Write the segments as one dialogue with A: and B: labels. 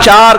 A: 4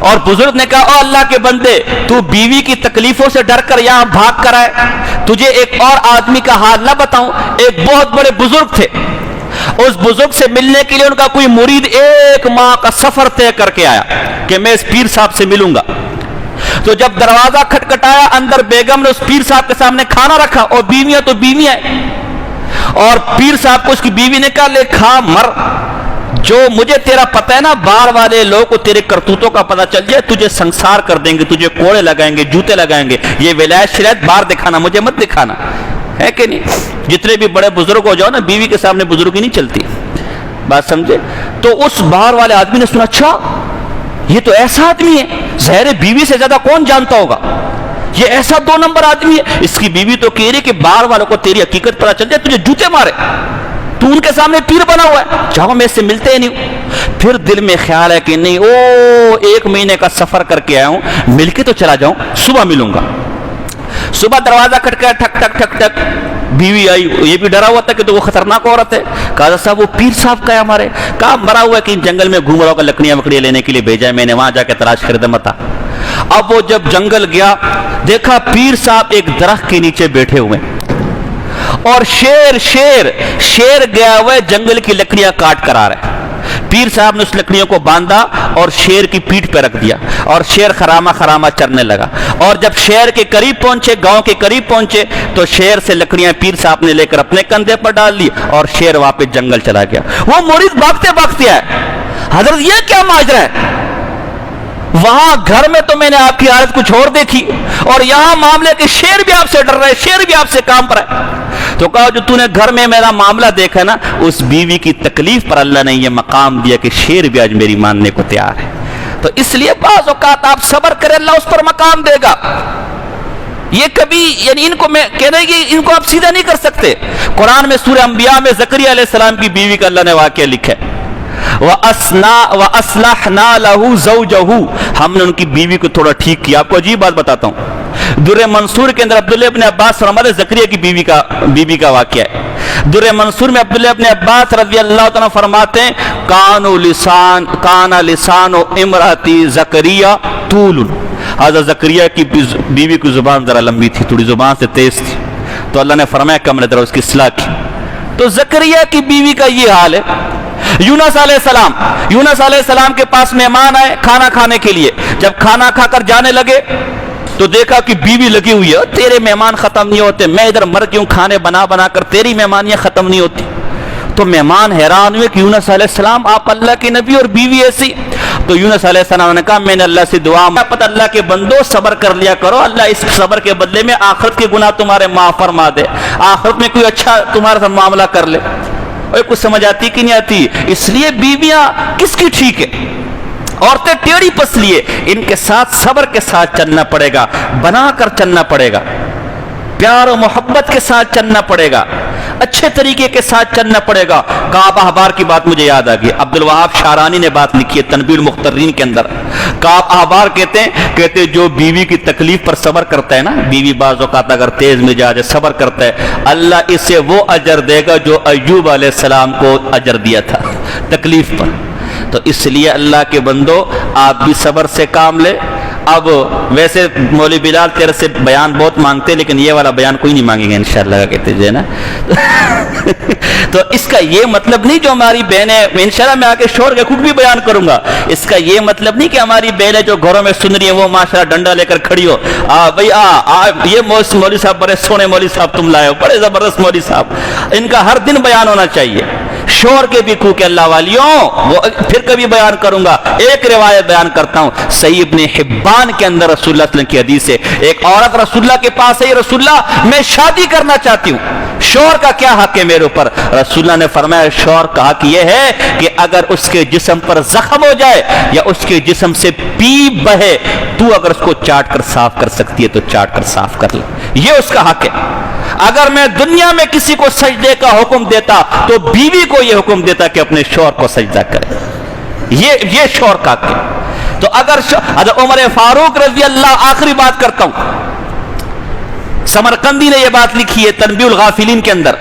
A: اور بزرگ نے کہا او اللہ کے بندے، تو بیوی کی تکلیفوں سے ڈر کر یہاں بھاگ کر آئے، تجھے ایک اور آدمی کا حال نہ بتاؤں؟ ایک بہت بڑے بزرگ تھے، اس بزرگ سے ملنے کے لیے ان کا کوئی مرید 1 ماہ کا سفر طے کر کے آیا کہ میں اس پیر صاحب سے ملوں گا۔ تو جب دروازہ کھٹکھٹایا، اندر بیگم نے اس پیر صاحب کے سامنے کھانا رکھا، اور بیویاں تو بیویاں ہیں، اور پیر صاحب کو اس کی بیوی نے کہا لے کھا مر، جو مجھے تیرا پتہ ہے نا، باہر والے لوگ کو تیرے کرتوتوں کا پتہ چل جائے تجھے سنسار کر دیں گے، تجھے کوڑے لگائیں گے، جوتے لگائیں گے، یہ ولایت شریعت باہر دکھانا، مجھے مت دکھانا، ہے کہ نہیں؟ جتنے بھی بڑے بزرگ ہو جاؤ نا، بیوی کے سامنے بزرگی نہیں چلتی، بات سمجھے؟ تو اس باہر والے آدمی نے سنا، اچھا یہ تو ایسا آدمی ہے، ظاہر بیوی سے زیادہ کون جانتا ہوگا، یہ ایسا 2 نمبر آدمی ہے۔ اس کی بیوی تو کہہ رہی کہ باہر والوں کو تیری حقیقت پتہ چل جائے تجھے جوتے مارے، تو ان کے سامنے پیر بنا ہوا ہے، جاؤ میں اس سے ملتے ہی نہیں۔ پھر دل میں خیال ہے کہ نہیں، 1 مہینے کا سفر کر کے آیا ہوں، مل کے تو چلا جاؤں، صبح ملوں گا۔ صبح دروازہ کھٹکایا، ٹھک ٹھک ٹھک ٹھک، بیوی آئی، یہ بھی ڈرا ہوا تھا کہ تو وہ خطرناک عورت ہے۔ کہا صاحب وہ پیر صاحب کا ہے ہمارے، کہا مرا ہوا ہے کہ جنگل میں گھوم رہا ہوگا، لکڑیاں وکڑیاں لینے کے لیے بھیجا ہے میں نے، وہاں جا کے تلاش خریدا متا۔ اب وہ جب جنگل گیا، دیکھا پیر صاحب ایک درخت کے نیچے بیٹھے ہوئے، اور شیر گیا ہوا ہے جنگل کی لکڑیاں کاٹ کر آ رہا ہے۔ پیر صاحب نے اس لکڑیوں کو باندھا اور شیر کی پیٹھ پہ رکھ دیا، اور شیر خرامہ خرامہ چرنے لگا، اور جب شیر کے قریب پہنچے، گاؤں کے قریب پہنچے، تو شیر سے لکڑیاں پیر صاحب نے لے کر اپنے کندھے پر ڈال لی، اور شیر واپس جنگل چلا گیا۔ وہ مرید بھاگتے بھاگتے آئے، حضرت یہ کیا ماجرا ہے؟ وہاں گھر میں تو میں نے آپ کی حالت کچھ اور دیکھی، اور یہاں معاملے کہ شیر بھی آپ سے ڈر رہے، شیر بھی آپ سے کام پر ہے۔ تو کہا جو تو نے گھر میں میرا معاملہ دیکھا نا، اس بیوی کی تکلیف پر اللہ نے یہ مقام دیا کہ شیر بھی آج میری ماننے کو تیار ہے۔ تو اس لیے بعض اوقات آپ صبر کریں، اللہ اس پر مقام دے گا۔ یہ کبھی یعنی ان کو میں کہہ رہے کہ ان کو آپ سیدھا نہیں کر سکتے۔ قرآن میں سورہ انبیاء میں زکریا علیہ السلام کی بیوی کا اللہ نے واقعہ لکھا ہے، وَأَصْلَحْنَا لَهُ زَوْجَهُ، ہم نے ان کی بیوی کو تھوڑا ٹھیک کیا۔ آپ کو عجیب بات بتاتا ہوں، در منصور کے اندر عبداللہ ابن عباس فرماتے ہیں، زکریا کی بیوی کا واقعہ ہے۔ در منصور میں عبداللہ ابن عباس رضی اللہ تعالیٰ فرماتے ہیں، کان لسان امراتی زکریا طول، حضرت زکریا کی بیوی کی زبان ذرا لمبی تھی، تھوڑی زبان سے تیز تھی، تو اللہ نے فرمایا کہ ہم نے ذرا اس کی اصلاح کی۔ تو زکریا کی بیوی کا یہ حال ہے۔ یونس علیہ السلام کے پاس مہمان آئے کھانا کھانے کے لیے، جب کھانا کھا کر جانے لگے تو دیکھا کہ بیوی لگی ہوئی ہے، تیرے مہمان ختم نہیں ہوتے، میں ادھر مر کیوں کھانے بنا بنا کر، تیری مہمانیاں ختم نہیں ہوتی۔ تو مہمان حیران ہوئے کہ یونس علیہ السلام آپ اللہ کے نبی اور بیوی ایسی؟ تو یونس علیہ السلام نے کہا میں نے اللہ سے دعا پتہ، اللہ کے بندو صبر کر لیا کرو، اللہ اس صبر کے بدلے میں آخرت کے گناہ تمہارے معاف فرما دے، آخرت میں کوئی اچھا تمہارے ساتھ معاملہ کر لے۔ اور کچھ سمجھ آتی کہ نہیں آتی؟ اس لیے بیویاں کس کی ٹھیک ہے؟ عورتیں ٹیڑھی پسلی ہے، ان کے ساتھ صبر کے ساتھ چلنا پڑے گا، بنا کر چلنا پڑے گا، پیار و محبت کے ساتھ چلنا پڑے گا، اچھے طریقے کے ساتھ چلنا پڑے گا۔ کعب احبار کی بات مجھے یاد آ گئی، عبد الوہاب شعرانی نے بات لکھی ہے تنبیہ المخترین کے اندر۔ کعب احبار کہتے جو بیوی کی تکلیف پر صبر کرتا ہے نا، بیوی بعض اوقات اگر تیز مزاج ہے صبر کرتا ہے، اللہ اسے وہ اجر دے گا جو ایوب علیہ السلام کو اجر دیا تھا تکلیف پر۔ تو اس لیے اللہ کے بندو آپ بھی صبر سے کام لے۔ اب ویسے مولوی بلال تیرے سے بیان بہت مانگتے، لیکن یہ والا بیان کوئی نہیں مانگیں گے انشاءاللہ کہتے جو ہے نا۔ تو اس کا یہ مطلب نہیں جو ہماری بہنیں، انشاءاللہ میں آگے شور کے خود بھی بیان کروں گا، اس کا یہ مطلب نہیں کہ ہماری بہنیں جو گھروں میں سن رہی ہیں وہ ماشاءاللہ ڈنڈا لے کر کھڑی ہو، بھائی یہ مولوی صاحب بڑے سونے مولوی صاحب تم لائے ہو، بڑے زبردست مولوی صاحب، ان کا ہر دن بیان ہونا چاہیے۔ شور کے بھی کو کہ اللہ والیوں، وہ پھر کبھی بیان کروں گا۔ ایک روایت بیان کرتا ہوں، صحیح ابن حبان کے اندر رسول اللہ صلی اللہ علیہ وسلم کی حدیث ہے، ایک عورت رسول اللہ کے پاس ہے، رسول اللہ میں شادی کرنا چاہتی ہوں، شوہر کا کیا حق ہے میرے اوپر؟ رسول اللہ نے فرمایا شوہر کا حق یہ ہے کہ اگر اس کے جسم پر زخم ہو جائے یا اس کے جسم سے پیپ بہے، تو اگر اس کو چاٹ کر صاف کر سکتی ہے تو چاٹ کر صاف کر لے، یہ اس کا حق ہے۔ اگر میں دنیا میں کسی کو سجدے کا حکم دیتا تو بیوی کو یہ حکم دیتا کہ اپنے شوہر کو سجدہ کرے، یہ شوہر کا حق ہے۔ تو اگر عمر فاروق رضی اللہ، آخری بات کرتا ہوں، سمرقندی نے یہ بات لکھی ہے تنبیہ الغافلین کے اندر،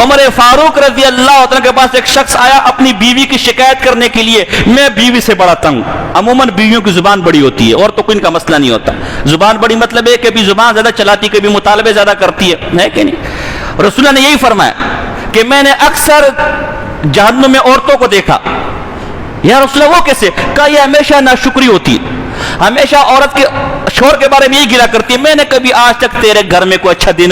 A: عمر فاروق رضی اللہ عنہ کے پاس ایک شخص آیا اپنی بیوی کی شکایت کرنے کے لیے، میں بیوی سے بڑا تنگ ہوں۔ عموماً بیویوں کی زبان بڑی ہوتی ہے، عورتوں کو ان کا مسئلہ نہیں ہوتا۔ زبان بڑی مطلب ہے کہ بھی زبان زیادہ چلاتی، کبھی مطالبے زیادہ کرتی ہے کہ نہیں؟ رسول اللہ نے یہی فرمایا کہ میں نے اکثر جہنم میں عورتوں کو دیکھا۔ یا رسول اللہ وہ کیسے؟ کہا یہ ہمیشہ ناشکری ہوتی ہے، ہمیشہ عورت کے شوہر کے بارے میں یہی گلا کرتی ہے، میں نے کبھی آج تک تیرے گھر میں کوئی اچھا دن،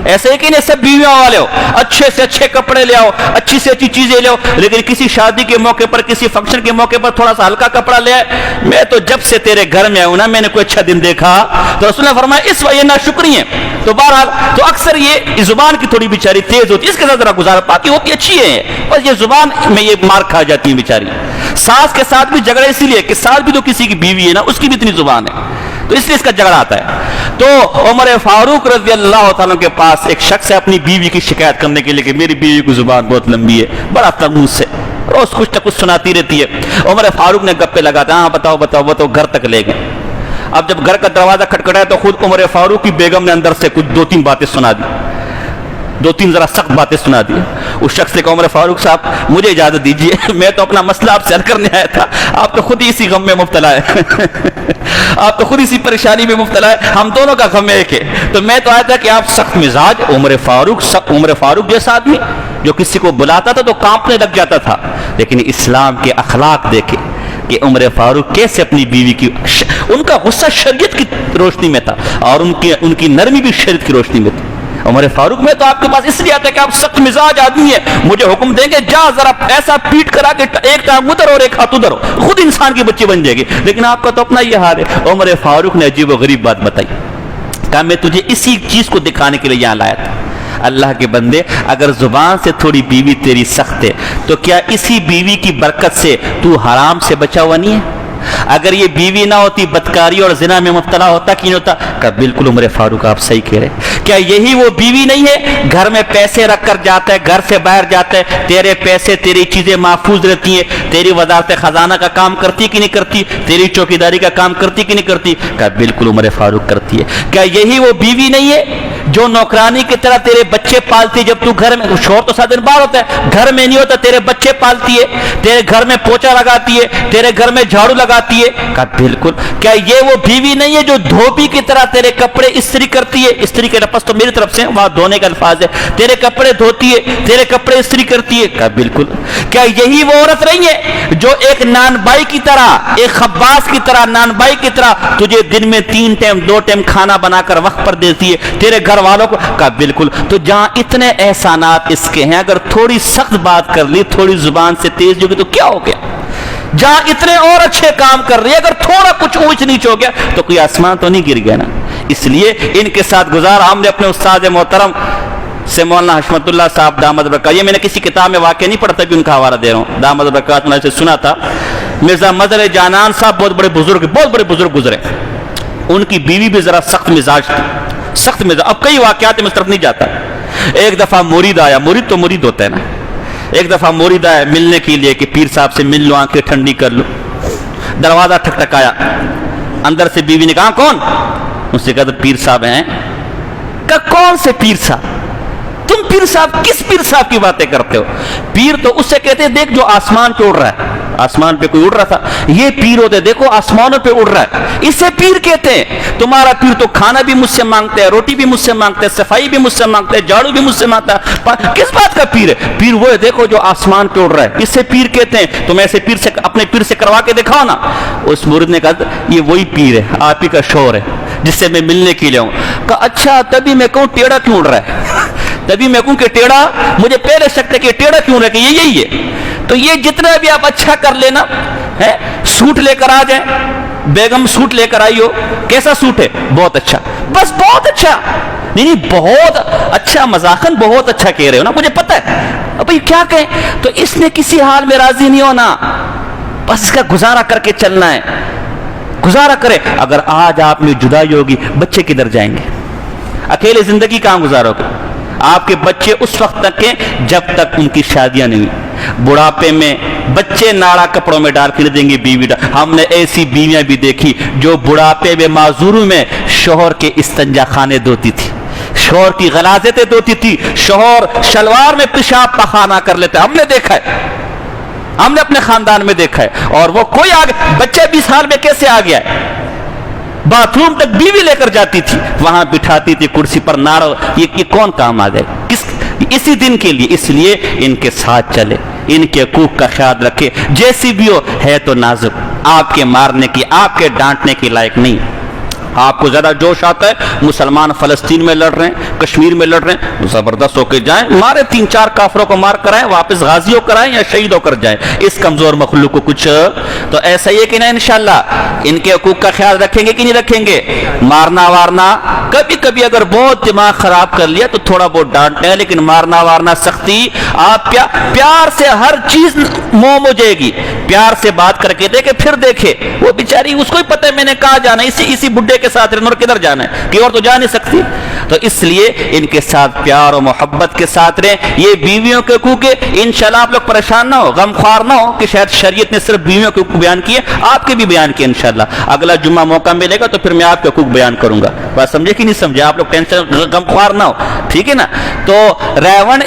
A: ایسے ہی کہ نہیں سب بیویوں والے ہو، اچھے سے اچھے کپڑے لے آؤ، اچھی سے اچھی چیزیں لے آؤ، لیکن کسی شادی کے موقع پر، کسی فنکشن کے موقع پر تھوڑا سا ہلکا کپڑا لے آئے، میں تو جب سے تیرے گھر میں آؤں نا میں نے کوئی اچھا دن دیکھا۔ تو رسول اللہ فرمایا اس وجہ ناشکری ہیں۔ تو بہرحال تو اکثر یہ زبان کی تھوڑی بیچاری تیز ہوتی ہے، اس کے ساتھ ذرا گزارا، باقی ہوتی اچھی ہے، بس یہ زبان میں یہ مار کھا جاتی ہے بیچاری۔ ساس کے ساتھ بھی جھگڑے اسی لیے کہ ساس بھی تو کسی کی بیوی ہے نا، اس کی بھی اتنی زبان ہے، تو اس لیے اس کا جھگڑا آتا ہے۔ تو عمر فاروق رضی اللہ تعالیٰ کے پاس ایک شخص ہے اپنی بیوی کی شکایت کرنے کے لیے کہ میری بیوی کی زبان بہت لمبی ہے، بڑا تنگ سے روز کچھ نہ کچھ سناتی رہتی ہے۔ عمر فاروق نے گپے لگاتا، ہاں بتاؤ بتاؤ بتاؤ، گھر تک لے گئے۔ اب جب گھر کا دروازہ کھٹکھٹایا تو خود عمر فاروق کی بیگم نے اندر سے کچھ دو تین باتیں سنا دی، دو تین ذرا سخت باتیں سنا دی۔ اس شخص نے کہا عمر فاروق صاحب مجھے اجازت دیجیے، میں تو اپنا مسئلہ آپ سے حل کرنے آیا تھا، آپ تو خود ہی اسی غم میں مبتلا ہے آپ تو خود اسی پریشانی میں مبتلا ہے، ہم دونوں کا غم ایک ہے، تو میں تو آیا تھا کہ آپ سخت مزاج عمر فاروق جیسا آدمی جو کسی کو بلاتا تھا تو کانپنے لگ جاتا تھا، لیکن اسلام کے اخلاق دیکھے کہ عمر فاروق کیسے اپنی بیوی کی، ان کا غصہ شریعت کی روشنی میں تھا اور ان کی نرمی بھی شریعت کی روشنی میں تھی۔ عمر فاروق میں تو آپ کے پاس اس لیے آتا ہے کہ آپ سخت مزاج آدمی ہے، مجھے حکم دیں گے جا ذرا ایسا پیٹ کرا کہ ایک ٹانگ ادھر اور ایک ہاتھ ادھر ہو، خود انسان کی بچی بن جائے گی، لیکن آپ کا تو اپنا یہ حال ہے۔ عمر فاروق نے عجیب و غریب بات بتائی، کہا میں تجھے اسی چیز کو دکھانے کے لیے یہاں لایا تھا۔ اللہ کے بندے اگر زبان سے تھوڑی بیوی تیری سخت ہے تو کیا اسی بیوی کی برکت سے تو حرام سے بچا ہوا نہیں ہے؟ اگر یہ بیوی نہ ہوتی بدکاری اور زنا میں مبتلا ہوتا کہ نہیں ہوتا؟ کہ بالکل عمر فاروق آپ صحیح کہہ رہے۔ کیا یہی وہ بیوی نہیں ہے گھر میں پیسے رکھ کر جاتا ہے، گھر سے باہر جاتا ہے، تیرے پیسے تیری چیزیں محفوظ رہتی ہیں، تیری وزارت خزانہ کا کام کرتی کہ نہیں کرتی، تیری چوکیداری کا کام کرتی کہ نہیں کرتی؟ کہ بالکل عمر فاروق کرتی ہے۔ کیا یہی وہ بیوی نہیں ہے جو نوکرانی کی طرح تیرے بچے پالتی ہے؟ جب تو گھر میں، شوہر تو سارا دن باہر ہوتا ہے، گھر میں نہیں ہوتا، تیرے بچے پالتی ہے، تیرے گھر میں پوچھا لگاتی ہے، تیرے گھر میں جھاڑو لگاتی ہے؟ کہا بالکل۔ کیا یہ وہ بیوی نہیں ہے جو دھوبی کی طرح تیرے کپڑے استری کرتی ہے؟ استری کے لفظ تو میری طرف سے وہاں دھونے کا الفاظ ہے، تیرے کپڑے دھوتی ہے، تیرے کپڑے استری کرتی ہے؟ کہا بالکل۔ کیا یہی وہ عورت نہیں ہے جو ایک نان بائی کی طرح، ایک خباز کی طرح، نان بائی کی طرح تجھے دن میں 3 ٹائم 2 ٹائم کھانا بنا کر وقت پر دیتی ہے، تیرے گھر والوں کو؟ کہا بالکل۔ تو جہاں اتنے احسانات اس کے ہیں، اگر تھوڑی سخت بات کر لی، تھوڑی زبان سے تیز ہوگی تو کیا ہو گیا؟ جہاں اتنے اور اچھے کام کر رہی ہے، اگر تھوڑا کچھ اونچ نیچ ہو گیا تو کوئی آسمان تو نہیں گر گیا نا؟ اس لیے ان کے ساتھ گزارا ہم نے اپنے استاد محترم سے مولانا حشمت اللہ صاحب دامت برکات، یہ میں نے کسی کتاب میں واقع نہیں پڑھتا بھی ان کا حوالہ دے رہا ہوں، دامت برکات میں سے سنا تھا۔ مرزا مظہر جانان صاحب بہت بڑے بزرگ گزرے، ان کی بیوی بھی ذرا سخت مزاج تھی، سخت مزاج۔ اب کئی واقعات میں اس طرف نہیں جاتا۔ ایک دفعہ مرید آیا، مرید تو مرید ہوتا ہے نا، ایک دفعہ مرید آیا ملنے کے لیے کہ پیر صاحب سے مل لو، آنکھیں ٹھنڈی کر لو۔ دروازہ ٹھکٹکایا، اندر سے بیوی نے کہا کون؟ اس سے کہا تو پیر صاحب ہیں۔ کہا کون سے پیر صاحب؟ تم پیر صاحب کس پیر صاحب کی باتیں کرتے ہو؟ پیر تو اس سے کہتے ہیں دیکھ جو آسمان پہ اڑ رہا ہے، آسمان پہ کوئی اڑ رہا تھا، یہ پیر ہوتے دیکھو آسمانوں پہ اڑ رہا ہے، اسے پیر کہتے ہیں۔ تمہارا پیر تو کھانا بھی مجھ سے مانگتا ہے، روٹی بھی مجھ سے مانگتا ہے، صفائی بھی مجھ سے مانگتا ہے، جھاڑو بھی مجھ سے مانگتا ہے، کس بات کا پیر ہے؟ پیر وہ ہے دیکھو جو آسمان پہ اڑ رہا ہے، اسے پیر کہتے ہیں۔ تم ایسے پیر سے اپنے پیر سے کروا کے دکھاؤ نا۔ اس مرید نے کہا یہ وہی پیر ہے، آپ ہی کا شوہر ہے جس سے میں ملنے کے لیے ہوں۔ کہا اچھا تبھی میں کہوں ٹیڑھا کیوں اڑ رہا ہے؟ تبھی میں کہوں کہ ٹیڑھا، مجھے پہلے شک ہے کہ ٹیڑھا کیوں رہے، کہ یہ یہی ہے۔ تو یہ جتنا بھی آپ اچھا کر لینا ہے، سوٹ لے کر آ جائیں، بیگم سوٹ لے کر آئی ہو، کیسا سوٹ ہے؟ بہت اچھا، بس بہت اچھا، نہیں بہت اچھا، مذاقن بہت اچھا کہہ رہے ہو نا، مجھے پتہ ہے۔ اب کیا کہیں؟ تو اس نے کسی حال میں راضی نہیں ہونا، بس اس کا گزارا کر کے چلنا ہے، گزارا کرے۔ اگر آج آپ میں جدائی ہوگی، بچے کدھر جائیں گے؟ اکیلے زندگی کہاں گزارو گے؟ آپ کے بچے اس وقت تک ہیں جب تک ان کی شادیاں نہیں ہوئی۔ بڑھاپے میں بچے ناڑا کپڑوں میں ڈال کے دیں گے بیوی ڈال۔ ہم نے ایسی بیویاں بھی دیکھی جو بڑھاپے میں معذوروں میں شوہر کے استنجا خانے دھوتی تھی، شوہر کی غلاظتیں ہوتی تھی، شوہر شلوار میں پیشاب پخانہ کر لیتے، ہم نے دیکھا ہے، ہم نے اپنے خاندان میں دیکھا ہے، اور وہ کوئی بچہ 20 سال میں کیسے آ گیا ہے، باتھ روم تک بیوی لے کر جاتی تھی، وہاں بٹھاتی تھی کرسی پر، نارو یہ کون کام آ گئے اسی دن کے لیے؟ اس لیے ان کے ساتھ چلے، ان کے حقوق کا خیال رکھے، جیسی بھی ہو ہے تو نازک، آپ کے مارنے کی، آپ کے ڈانٹنے کی لائق نہیں۔ آپ کو زیادہ جوش آتا ہے، مسلمان فلسطین میں لڑ رہے ہیں، کشمیر میں لڑ رہے ہیں، زبردست ہو کے جائیں، مارے 3-4 کافروں کو مار کر آئیں، واپس غازی ہو کر آئیں یا شہید ہو کر جائیں، اس کمزور مخلوق کو کچھ تو ایسا ہی ہے کہ نہیں انشاءاللہ ان کے حقوق کا خیال رکھیں گے کہ نہیں رکھیں گے؟ مارنا وارنا کبھی کبھی اگر بہت دماغ خراب کر لیا تو تھوڑا بہت ڈانٹ لیں، لیکن مارنا وارنا سختی، آپ پیار سے ہر چیز موم ہو جائے گی، پیار سے بات کر کے دیکھے، پھر دیکھے وہ بیچاری، اس کو ہی پتہ ہے میں نے کہاں جانا ہے، اسی بڈھے کے ساتھ رہنا، اور کدھر جانا ہے کہ اور تو جا نہیں سکتی، تو اس لیے ان کے ساتھ پیار و محبت کے ساتھ رہیں۔ یہ بیویوں کے حقوق ہے، انشاءاللہ آپ لوگ پریشان نہ ہو، غم خوار نہ ہو کہ شاید شریعت نے صرف بیویوں کے حقوق بیان کیے، آپ کے بھی بیان کیے، انشاءاللہ اگلا جمعہ موقع ملے گا تو پھر میں آپ کے حقوق بیان کروں گا، بات سمجھے کہ نہیں سمجھے؟ آپ لوگ ٹینشن غم خوار نہ ہو، ٹھیک ہے نا؟ تو ریون